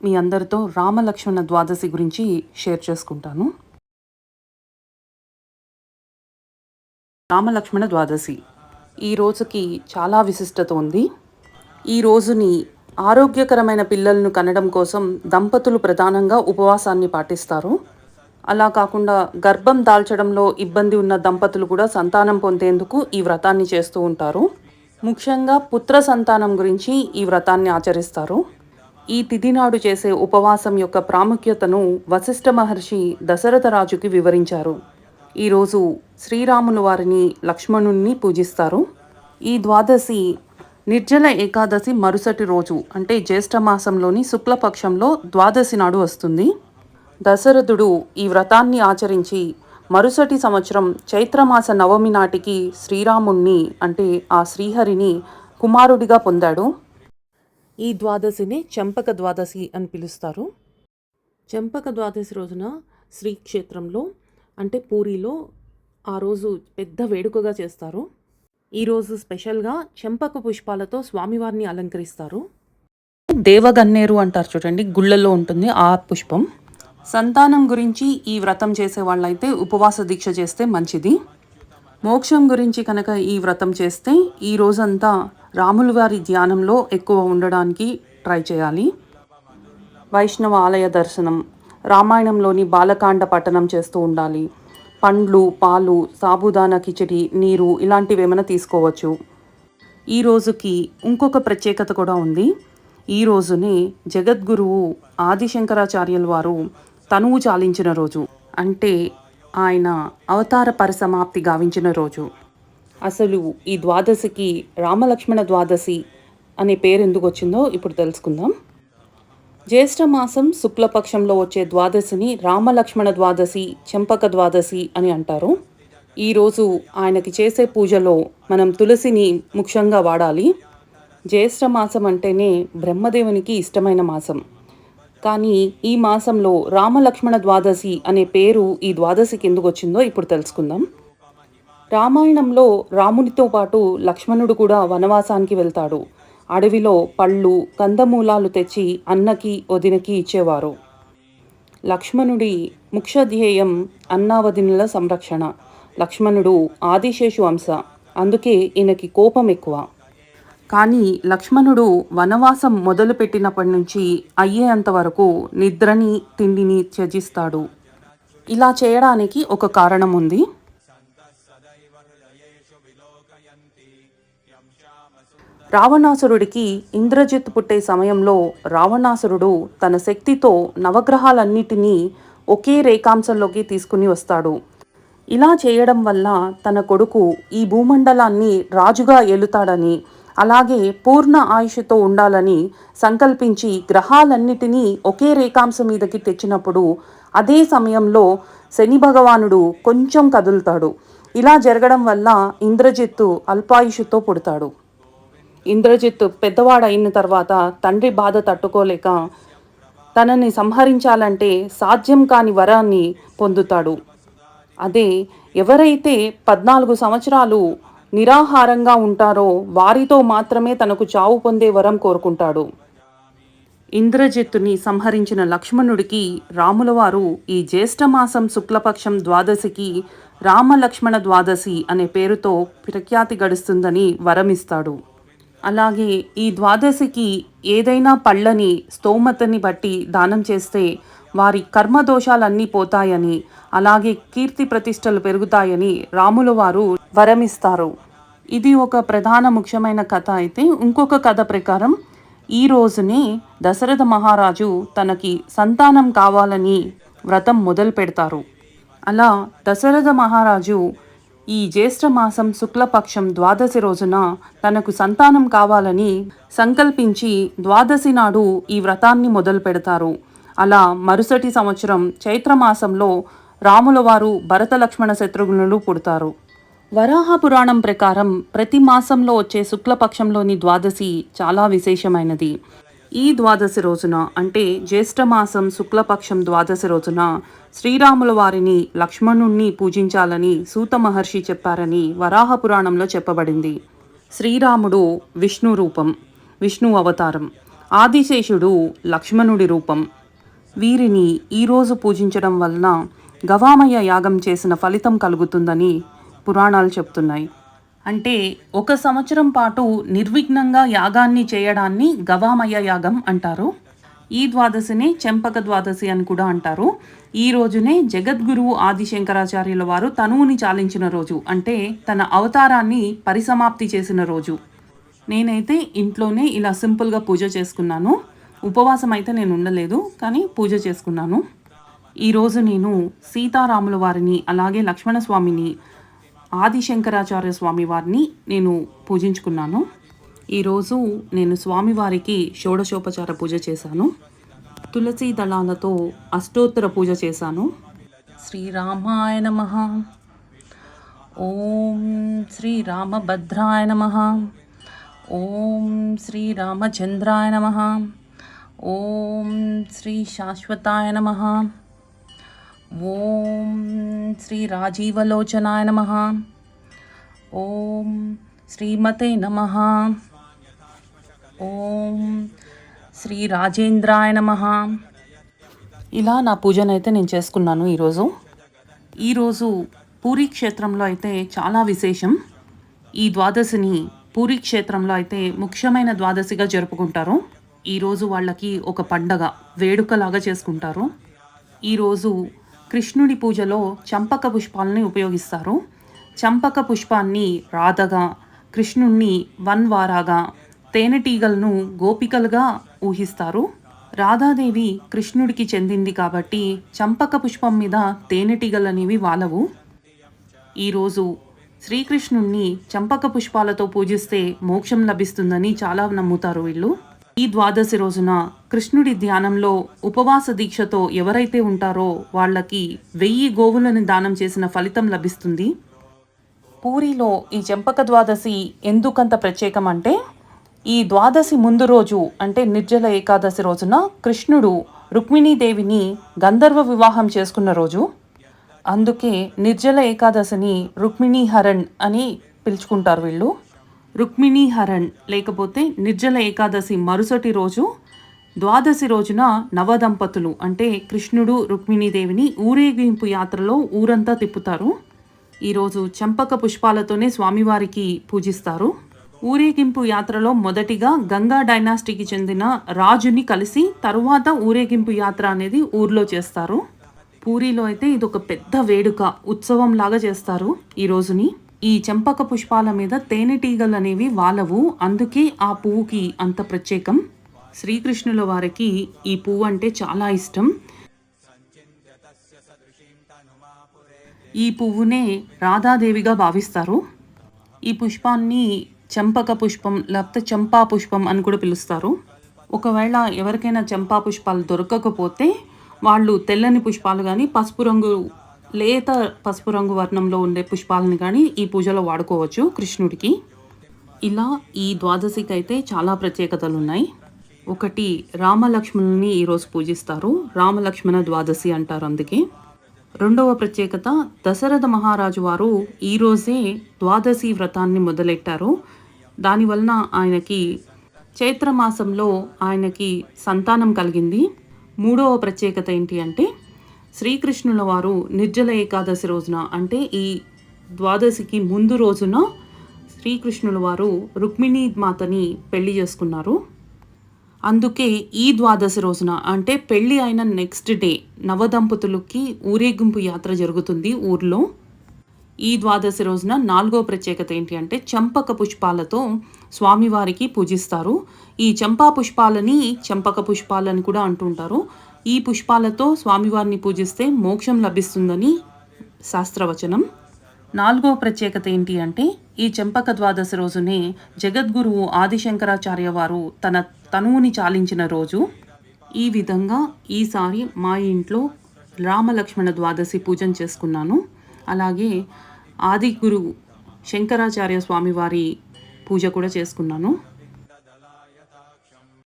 మీ అందరితో రామలక్ష్మణ ద్వాదశి గురించి షేర్ చేసుకుంటాను. రామలక్ష్మణ ద్వాదశి ఈ రోజుకి చాలా విశిష్టత ఉంది. ఈ రోజుని ఆరోగ్యకరమైన పిల్లలను కనడం కోసం దంపతులు ప్రధానంగా ఉపవాసాన్ని పాటిస్తారు. అలా కాకుండా గర్భం దాల్చడంలో ఇబ్బంది ఉన్న దంపతులు కూడా సంతానం పొందేందుకు ఈ వ్రతాన్ని చేస్తూ ఉంటారు. ముఖ్యంగా పుత్ర సంతానం గురించి ఈ వ్రతాన్ని ఆచరిస్తారు. ఈ తిథి నాడు చేసే ఉపవాసం యొక్క ప్రాముఖ్యతను వశిష్ఠ మహర్షి దశరథ రాజుకి వివరించారు. ఈరోజు శ్రీరాములు వారిని లక్ష్మణుణ్ణి పూజిస్తారు. ఈ ద్వాదశి నిర్జల ఏకాదశి మరుసటి రోజు అంటే జ్యేష్ఠ మాసంలోని శుక్లపక్షంలో ద్వాదశి నాడు వస్తుంది. దశరథుడు ఈ వ్రతాన్ని ఆచరించి మరుసటి సంవత్సరం చైత్రమాస నవమి నాటికి శ్రీరాముణ్ణి అంటే ఆ శ్రీహరిని కుమారుడిగా పొందాడు. ఈ ద్వాదశిని చెంపక ద్వాదశి అని పిలుస్తారు. చెంపక ద్వాదశి రోజున శ్రీక్షేత్రంలో అంటే పూరిలో ఆ రోజు పెద్ద వేడుకగా చేస్తారు. ఈరోజు స్పెషల్గా చెంపక పుష్పాలతో స్వామివారిని అలంకరిస్తారు. దేవగన్నేరు అంటారు చూడండి, గుళ్ళల్లో ఉంటుంది ఆ పుష్పం. సంతానం గురించి ఈ వ్రతం చేసే వాళ్ళైతే ఉపవాస దీక్ష చేస్తే మంచిది. మోక్షం గురించి కనుక ఈ వ్రతం చేస్తే ఈ రోజంతా రాముల వారి ధ్యానంలో ఎక్కువ ఉండడానికి ట్రై చేయాలి. వైష్ణవ ఆలయ దర్శనం, రామాయణంలోని బాలకాండ పఠనం చేస్తూ ఉండాలి. పండ్లు, పాలు, సాబుదానా కిచడి, నీరు ఇలాంటివి ఏమైనా తీసుకోవచ్చు. ఈ రోజుకి ఇంకొక ప్రత్యేకత కూడా ఉంది. ఈ రోజునే జగద్గురువు ఆదిశంకరాచార్యుల వారు తనువు చాలించిన రోజు, అంటే ఆయన అవతార పరిసమాప్తి గావించిన రోజు. అసలు ఈ ద్వాదశికి రామలక్ష్మణ ద్వాదశి అనే పేరు ఎందుకు వచ్చిందో ఇప్పుడు తెలుసుకుందాం. జ్యేష్ఠ మాసం శుక్లపక్షంలో వచ్చే ద్వాదశిని రామలక్ష్మణ ద్వాదశి, చెంపక ద్వాదశి అని అంటారు. ఈరోజు ఆయనకి చేసే పూజలో మనం తులసిని ముఖ్యంగా వాడాలి. జ్యేష్ఠ మాసం అంటేనే బ్రహ్మదేవునికి ఇష్టమైన మాసం. కానీ ఈ మాసంలో రామలక్ష్మణ ద్వాదశి అనే పేరు ఈ ద్వాదశికి ఎందుకు వచ్చిందో ఇప్పుడు తెలుసుకుందాం. రామాయణంలో రామునితో పాటు లక్ష్మణుడు కూడా వనవాసానికి వెళ్తాడు. అడవిలో పళ్ళు, కందమూలాలు తెచ్చి అన్నకి, వదినకి ఇచ్చేవారు. లక్ష్మణుడి ముఖ్య ధ్యేయం అన్నావదినుల సంరక్షణ. లక్ష్మణుడు ఆదిశేషు అంశ, అందుకే ఈయనకి కోపం ఎక్కువ. కానీ లక్ష్మణుడు వనవాసం మొదలుపెట్టినప్పటి నుంచి అయ్యేంత వరకు నిద్రని, తిండిని త్యజిస్తాడు. ఇలా చేయడానికి ఒక కారణం ఉంది. రావణాసురుడికి ఇంద్రజిత్ పుట్టే సమయంలో రావణాసురుడు తన శక్తితో నవగ్రహాలన్నిటినీ ఒకే రేఖాంశంలోకి తీసుకుని వస్తాడు. ఇలా చేయడం వల్ల తన కొడుకు ఈ భూమండలాన్ని రాజుగా ఏలుతాడని, అలాగే పూర్ణ ఆయుష్తో ఉండాలని సంకల్పించి గ్రహాలన్నిటినీ ఒకే రేఖాంశం మీదకి తెచ్చినప్పుడు అదే సమయంలో శని భగవానుడు కొంచెం కదులుతాడు. ఇలా జరగడం వల్ల ఇంద్రజిత్తు అల్పాయుషుతో పుడతాడు. ఇంద్రజిత్తు పెద్దవాడైన తర్వాత తండ్రి బాధ తట్టుకోలేక తనని సంహరించాలంటే సాధ్యం కాని వరాన్ని పొందుతాడు. అదే ఎవరైతే 14 సంవత్సరాలు నిరాహారంగా ఉంటారో వారితో మాత్రమే తనకు చావు పొందే వరం కోరుకుంటాడు. ఇంద్రజిత్తుని సంహరించిన లక్ష్మణుడికి రాములవారు ఈ జ్యేష్ఠమాసం శుక్లపక్షం ద్వాదశికి రామలక్ష్మణ ద్వాదశి అనే పేరుతో ప్రఖ్యాతి గడుస్తుందని వరమిస్తాడు. అలాగే ఈ ద్వాదశికి ఏదైనా పళ్ళని స్తోమతని బట్టి దానం చేస్తే వారి కర్మదోషాలన్నీ పోతాయని, అలాగే కీర్తి ప్రతిష్టలు పెరుగుతాయని రాముల వారు వరమిస్తారు. ఇది ఒక ప్రధాన ముఖ్యమైన కథ. అయితే ఇంకొక కథ ప్రకారం ఈ రోజునే దశరథ మహారాజు తనకి సంతానం కావాలని వ్రతం మొదలు పెడతారు. అలా దశరథ మహారాజు ఈ జ్యేష్ఠ మాసం శుక్లపక్షం ద్వాదశి రోజున తనకు సంతానం కావాలని సంకల్పించి ద్వాదశి నాడు ఈ వ్రతాన్ని మొదలు పెడతారు. అలా మరుసటి సంవత్సరం చైత్రమాసంలో రాముల వారు భరత లక్ష్మణ శత్రుఘ్నులు పుడతారు. వరాహ పురాణం ప్రకారం ప్రతి మాసంలో వచ్చే శుక్లపక్షంలోని ద్వాదశి చాలా విశేషమైనది. ఈ ద్వాదశి రోజున అంటే జ్యేష్ఠమాసం శుక్లపక్షం ద్వాదశి రోజున శ్రీరాముల వారిని లక్ష్మణుణ్ణి పూజించాలని సూత మహర్షి చెప్పారని వరాహ పురాణంలో చెప్పబడింది. శ్రీరాముడు విష్ణు రూపం, విష్ణు అవతారం. ఆదిశేషుడు లక్ష్మణుడి రూపం. వీరిని ఈరోజు పూజించడం వలన గవామయ యాగం చేసిన ఫలితం కలుగుతుందని పురాణాలు చెప్తున్నాయి. అంటే 1 సంవత్సరం పాటు నిర్విఘ్నంగా యాగాన్ని చేయడాన్ని గవామయ యాగం అంటారు. ఈ ద్వాదశిని చెంపక ద్వాదశి అని కూడా అంటారు. ఈ రోజునే జగద్గురువు ఆదిశంకరాచార్యుల వారు తనువుని చాలించిన రోజు, అంటే తన అవతారాన్ని పరిసమాప్తి చేసిన రోజు. నేనైతే ఇంట్లోనే ఇలా సింపుల్గా పూజ చేసుకున్నాను. ఉపవాసం అయితే నేను ఉండలేదు, కానీ పూజ చేసుకున్నాను. ఈరోజు నేను సీతారాముల వారిని, అలాగే లక్ష్మణస్వామిని, ఆదిశంకరాచార్య స్వామి వారిని నేను పూజించుకున్నాను. ఈరోజు నేను స్వామివారికి షోడశోపచార పూజ చేశాను. తులసీ దళాలతో అష్టోత్తర పూజ చేశాను. శ్రీరామాయ నమః. ఓం శ్రీరామభద్రాయ నమః. ఓం శ్రీరామచంద్రాయ నమః. ఓం శ్రీ శాశ్వతాయ నమః. ఓం శ్రీ రాజీవలోచనాయ నమః. ఓం శ్రీమతే నమః. ఓం శ్రీ రాజేంద్రాయ నమః. ఇలా నా పూజనైతే నేను చేసుకున్నాను ఈరోజు పూరీ క్షేత్రంలో అయితే చాలా విశేషం. ఈ ద్వాదశిని పూరీ క్షేత్రంలో అయితే ముఖ్యమైన ద్వాదశిగా జరుపుకుంటారు. ఈరోజు వాళ్ళకి ఒక పండగ, వేడుకలాగా చేసుకుంటారు. ఈరోజు కృష్ణుడి పూజలో చంపక పుష్పాలని ఉపయోగిస్తారు. చంపక పుష్పాన్ని రాధగా, కృష్ణుణ్ణి వన్వారాగా, తేనెటీగలను గోపికలుగా ఊహిస్తారు. రాధాదేవి కృష్ణుడికి చెందింది కాబట్టి చంపక పుష్పం మీద తేనెటీగలనేవి వాలవు. ఈరోజు శ్రీకృష్ణుణ్ణి చంపక పుష్పాలతో పూజిస్తే మోక్షం లభిస్తుందని చాలా నమ్ముతారు వీళ్ళు. ఈ ద్వాదశి రోజున కృష్ణుడి ధ్యానంలో ఉపవాస దీక్షతో ఎవరైతే ఉంటారో వాళ్ళకి 1000 గోవులను దానం చేసిన ఫలితం లభిస్తుంది. పూరిలో ఈ చెంపక ద్వాదశి ఎందుకంత ప్రత్యేకం అంటే, ఈ ద్వాదశి ముందు రోజు అంటే నిర్జల ఏకాదశి రోజున కృష్ణుడు రుక్మిణీదేవిని గంధర్వ వివాహం చేసుకున్న రోజు. అందుకే నిర్జల ఏకాదశిని రుక్మిణీ హరణ్ అని పిలుచుకుంటారు వీళ్ళు. రుక్మిణీ హరణ్ లేకపోతే నిర్జల ఏకాదశి మరుసటి రోజు ద్వాదశి రోజున నవదంపతులు అంటే కృష్ణుడు రుక్మిణీదేవిని ఊరేగింపు యాత్రలో ఊరంతా తిప్పుతారు. ఈరోజు చంపక పుష్పాలతోనే స్వామివారికి పూజిస్తారు. ఊరేగింపు యాత్రలో మొదటిగా గంగా డైనాసిటీకి చెందిన రాజుని కలిసి తరువాత ఊరేగింపు యాత్ర అనేది ఊర్లో చేస్తారు. పూరిలో అయితే ఇది ఒక పెద్ద వేడుక, ఉత్సవం లాగా చేస్తారు ఈ రోజుని. ఈ చంపక పుష్పాల మీద తేనెటీగలు అనేవి వాలవు, అందుకే ఆ పువ్వుకి అంత ప్రత్యేకం. శ్రీకృష్ణుల వారికి ఈ పువ్వు అంటే చాలా ఇష్టం. ఈ పువ్వునే రాధాదేవిగా భావిస్తారు. ఈ పుష్పాన్ని చంపక పుష్పం లేకపోతే చంపా పుష్పం అని కూడా పిలుస్తారు. ఒకవేళ ఎవరికైనా చంపా పుష్పాలు దొరకకపోతే వాళ్ళు తెల్లని పుష్పాలు కానీ లేత పసుపు రంగు వర్ణంలో ఉండే పుష్పాలను కానీ ఈ పూజలో వాడుకోవచ్చు కృష్ణుడికి. ఇలా ఈ ద్వాదశికి అయితే చాలా ప్రత్యేకతలు ఉన్నాయి. ఒకటి, రామలక్ష్మణుని ఈరోజు పూజిస్తారు. రామలక్ష్మణ ద్వాదశి అంటారు అందుకే. రెండవ ప్రత్యేకత, దశరథ మహారాజు వారు ఈరోజే ద్వాదశి వ్రతాన్ని మొదలెట్టారు. దానివలన ఆయనకి చైత్రమాసంలో ఆయనకి సంతానం కలిగింది. మూడవ ప్రత్యేకత ఏంటి అంటే, శ్రీకృష్ణుల వారు నిర్జల ఏకాదశి రోజున అంటే ఈ ద్వాదశికి ముందు రోజున శ్రీకృష్ణుల వారు రుక్మిణీ మాతని పెళ్లి చేసుకున్నారు. అందుకే ఈ ద్వాదశి రోజున అంటే పెళ్లి అయిన నెక్స్ట్ డే నవదంపతులకి ఊరేగింపు యాత్ర జరుగుతుంది ఊర్లో. ఈ ద్వాదశి రోజున 4వ ప్రత్యేకత ఏంటి అంటే, చంపక పుష్పాలతో స్వామివారికి పూజిస్తారు. ఈ చంపా పుష్పాలని చంపక పుష్పాలని కూడా అంటుంటారు. ఈ పుష్పాలతో స్వామివారిని పూజిస్తే మోక్షం లభిస్తుందని శాస్త్రవచనం. 4వ ప్రత్యేకత ఏంటి అంటే, ఈ చంపక ద్వాదశి రోజునే జగద్గురువు ఆదిశంకరాచార్య వారు తన తనువుని చాలించిన రోజు. ఈ విధంగా ఈసారి మా ఇంట్లో రామలక్ష్మణ ద్వాదశి పూజను చేసుకున్నాను. అలాగే ఆది గురువు శంకరాచార్య స్వామివారి పూజ కూడా చేసుకున్నాను.